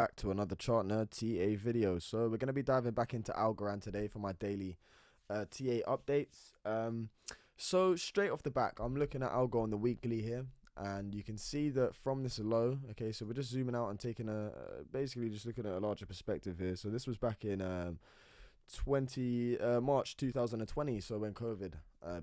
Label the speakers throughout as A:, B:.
A: Back to another Chart Nerd TA video. So we're going to be diving back into Algorand today for my daily TA updates. So straight off the back, I'm looking at Algo on the weekly here, and you can see that from this low. Okay, so we're just zooming out and taking basically just looking at a larger perspective here. So this was back in March 2020, so when COVID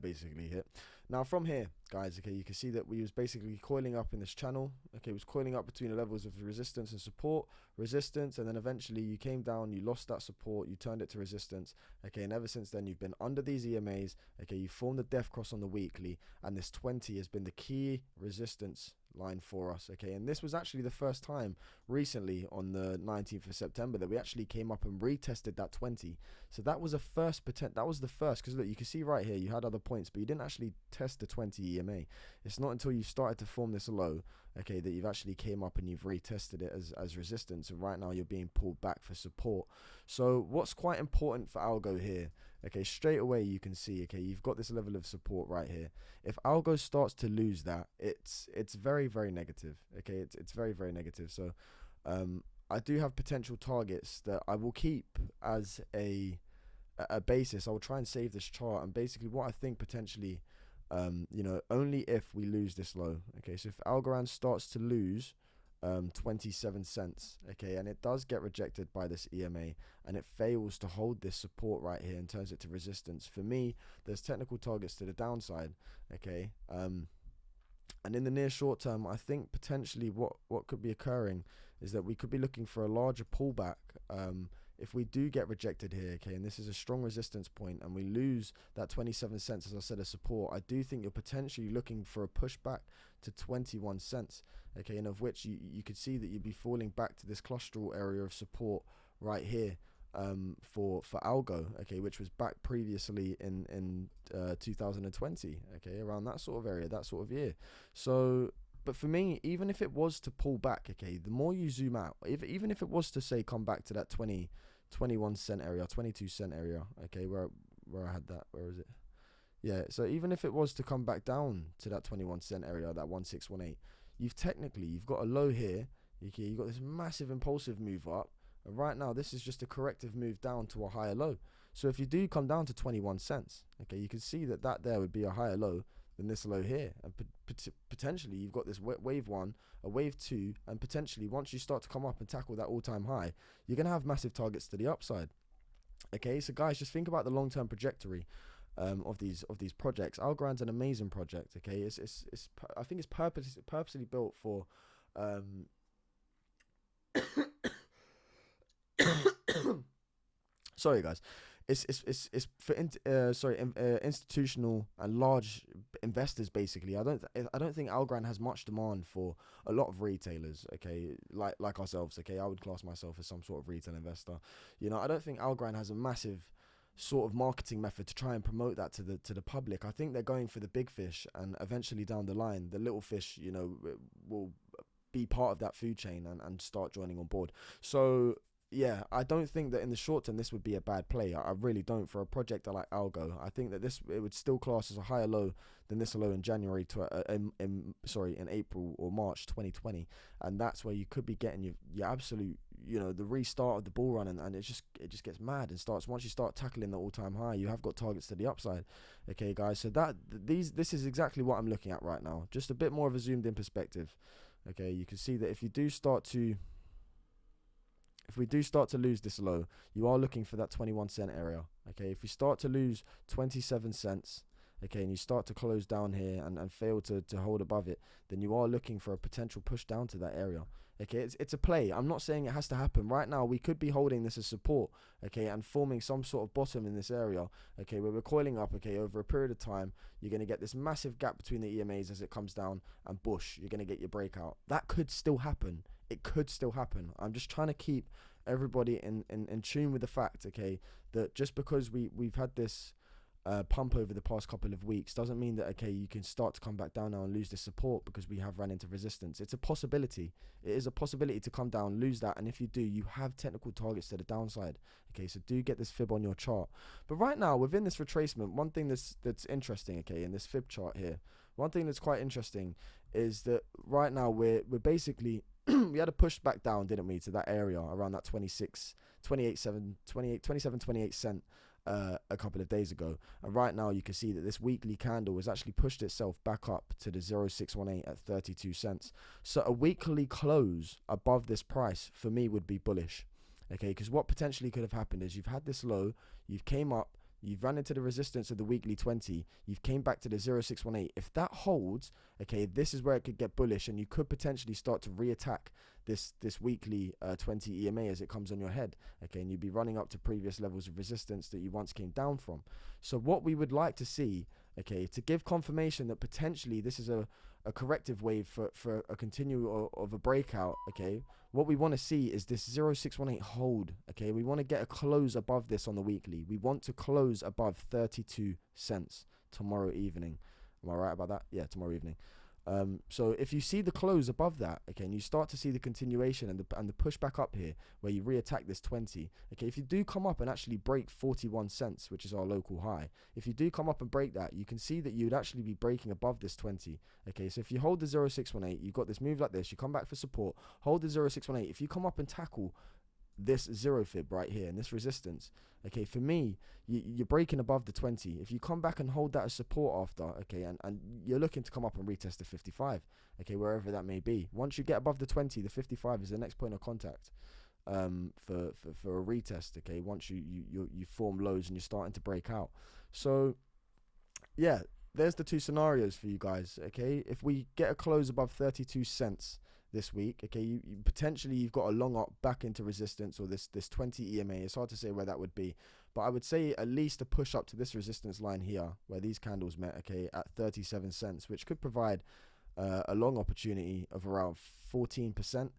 A: basically hit. Now from here, guys, okay, you can see that we was basically coiling up in this channel. Okay, it was coiling up between the levels of resistance and support, resistance, and then eventually you came down, you lost that support, you turned it to resistance. Okay, and ever since then you've been under these EMAs. Okay, you formed the death cross on the weekly, and this 20 has been the key resistance line for us. Okay, and this was actually the first time recently on the 19th of September that we actually came up and retested that 20. So that was a first that was the first, because look, you can see right here you had other points, but you didn't actually test the 20 EMA. It's not until you started to form this low, okay, that you've actually came up and you've retested it as resistance, and right now you're being pulled back for support. So what's quite important for Algo here, okay, straight away you can see, okay, you've got this level of support right here. If Algo starts to lose that, it's very, very negative. Okay, it's very, very negative. So I do have potential targets that I will keep as a basis. I will try and save this chart, and basically what I think potentially, only if we lose this low. Okay, so if Algorand starts to lose 27 cents, okay, and it does get rejected by this EMA and it fails to hold this support right here and turns it to resistance, for me there's technical targets to the downside. Okay, and in the near short term, I think potentially what could be occurring is that we could be looking for a larger pullback if we do get rejected here. Okay, and this is a strong resistance point and we lose that 27 cents, as I said, as support. I do think you're potentially looking for a pushback to 21 cents. Okay, and of which you could see that you'd be falling back to this clusteral area of support right here for Algo, okay, which was back previously in 2020, okay, around that sort of area, that sort of year. So but for me, even if it was to pull back, okay, the more you zoom out, even if it was to say come back to that 21 cent area, 22 cent area, okay, where I had that, where is it? Yeah, so even if it was to come back down to that 21 cent area, that 1618, you've got a low here. Okay, you've got this massive impulsive move up, and right now this is just a corrective move down to a higher low. So if you do come down to 21 cents, okay, you can see that there would be a higher low than this low here, and potentially you've got this wave one, a wave two, and potentially once you start to come up and tackle that all-time high, you're going to have massive targets to the upside. Okay, so guys, just think about the long-term trajectory of these projects. Algorand's an amazing project. Okay, I think it's purposely built for sorry guys, it's for institutional and large investors basically. I don't think Algorand has much demand for a lot of retailers, okay, like ourselves. Okay, I would class myself as some sort of retail investor. I don't think Algorand has a massive sort of marketing method to try and promote that to the public. I think they're going for the big fish, and eventually down the line the little fish, will be part of that food chain and start joining on board. So yeah, I don't think that in the short term this would be a bad play. I really don't, for a project like Algo. I think that it would still class as a higher low than this low in January in April or March 2020, and that's where you could be getting your absolute, the restart of the bull run, and it just gets mad and starts once you start tackling the all-time high. You have got targets to the upside. Okay, guys, so this is exactly what I'm looking at right now, just a bit more of a zoomed in perspective. Okay, you can see that if we do start to lose this low, you are looking for that 21 cent area. Okay, if you start to lose 27 cents, okay, and you start to close down here and fail to hold above it, then you are looking for a potential push down to that area. Okay, it's a play. I'm not saying it has to happen right now. We could be holding this as support, okay, and forming some sort of bottom in this area, okay, where we're coiling up. Okay, over a period of time, you're going to get this massive gap between the EMAs as it comes down, and you're going to get your breakout. That could still happen. It could still happen. I'm just trying to keep everybody in tune with the fact, okay, that just because we've had this pump over the past couple of weeks doesn't mean that, okay, you can start to come back down now and lose this support, because we have run into resistance. It's a possibility. It is a possibility to come down, lose that, and if you do, you have technical targets to the downside. Okay, so do get this fib on your chart. But right now, within this retracement, one thing that's interesting, okay, in this fib chart here, one thing that's quite interesting is that right now we're basically we had a push back down, didn't we, to that area around that 27, 28 cent a couple of days ago. And right now you can see that this weekly candle has actually pushed itself back up to the 0618 at 32 cents. So a weekly close above this price for me would be bullish. Okay, because what potentially could have happened is you've had this low, you've came up, you've run into the resistance of the weekly 20, you've came back to the 0618. If that holds, okay, this is where it could get bullish, and you could potentially start to reattack this weekly 20 EMA as it comes on your head, okay, and you'd be running up to previous levels of resistance that you once came down from. So what we would like to see, okay, to give confirmation that potentially this is a corrective wave for a continue of a breakout, okay, what we want to see is this 0618 hold, okay. We want to get a close above this on the weekly. We want to close above 32 cents tomorrow evening. Am I right about that? Yeah, tomorrow evening. So if you see the close above that, okay, and you start to see the continuation and the push back up here where you reattack this 20, okay, if you do come up and actually break 41 cents, which is our local high, if you do come up and break that, you can see that you'd actually be breaking above this 20, okay. So if you hold the 0618, you've got this move like this, you come back for support, hold the 0618. If you come up and tackle this zero fib right here and this resistance, okay, for me, you're breaking above the 20. If you come back and hold that as support after, okay, and you're looking to come up and retest the 55, okay, wherever that may be. Once you get above the 20, the 55 is the next point of contact for a retest, okay, once you form lows and you're starting to break out. So yeah, there's the two scenarios for you guys, okay. If we get a close above 32 cents this week, okay, you potentially you've got a long up back into resistance, or this 20 EMA. It's hard to say where that would be, but I would say at least a push up to this resistance line here where these candles met, okay, at 37 cents, which could provide a long opportunity of around 14%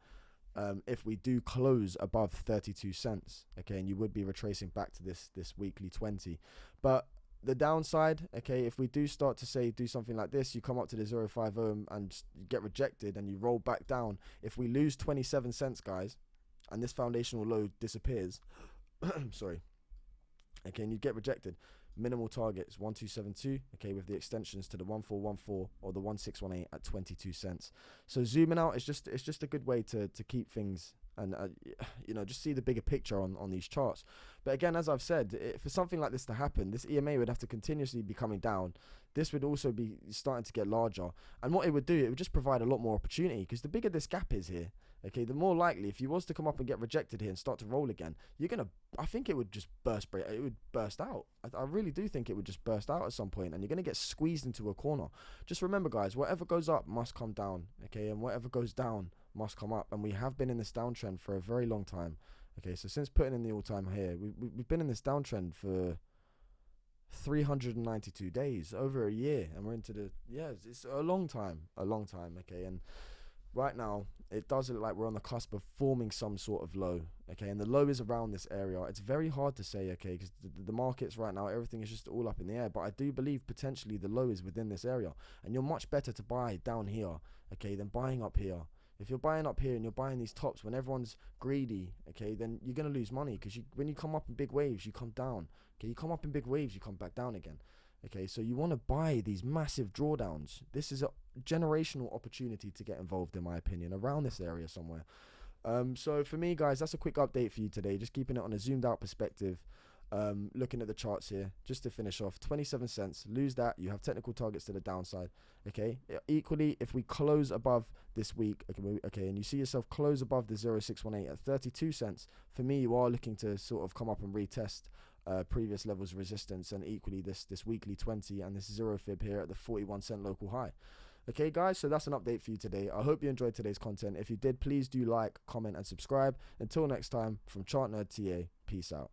A: if we do close above 32 cents, okay, and you would be retracing back to this weekly 20. But the downside, okay, if we do start to say do something like this, you come up to the 050 and get rejected and you roll back down. If we lose 27 cents, guys, and this foundational low disappears, sorry, okay, and you get rejected, minimal targets 1272, okay, with the extensions to the 1414 or the 1618 at 22 cents. So zooming out is just a good way to keep things and you know, just see the bigger picture on these charts. But again, as I've said, for something like this to happen, this EMA would have to continuously be coming down. This would also be starting to get larger, and what it would do, it would just provide a lot more opportunity, because the bigger this gap is here, okay, the more likely, if you was to come up and get rejected here and start to roll again, I think it would just burst out. I really do think it would just burst out at some point, and you're gonna get squeezed into a corner. Just remember, guys, whatever goes up must come down, okay, and whatever goes down must come up. And we have been in this downtrend for a very long time, okay. So since putting in the all-time high, we've been in this downtrend for 392 days, over a year, and we're into the, yeah, it's a long time, okay. And right now it does look like we're on the cusp of forming some sort of low, okay, and the low is around this area. It's very hard to say, okay, because the markets right now, everything is just all up in the air, but I do believe potentially the low is within this area, and you're much better to buy down here, okay, than buying up here. If you're buying up here and you're buying these tops when everyone's greedy, okay, then you're going to lose money, because when you come up in big waves, you come down. Okay, you come up in big waves, you come back down again. Okay, so you want to buy these massive drawdowns. This is a generational opportunity to get involved, in my opinion, around this area somewhere. So for me, guys, that's a quick update for you today. Just keeping it on a zoomed out perspective. Looking at the charts here, just to finish off, 27 cents, lose that, you have technical targets to the downside, okay. Equally, if we close above this week, okay, and you see yourself close above the 0618 at 32 cents, for me, you are looking to sort of come up and retest previous levels of resistance, and equally this weekly 20 and this zero fib here at the 41 cent local high. Okay, guys, so that's an update for you today. I hope you enjoyed today's content. If you did, please do like, comment, and subscribe. Until next time, from Chart Nerd TA, peace out.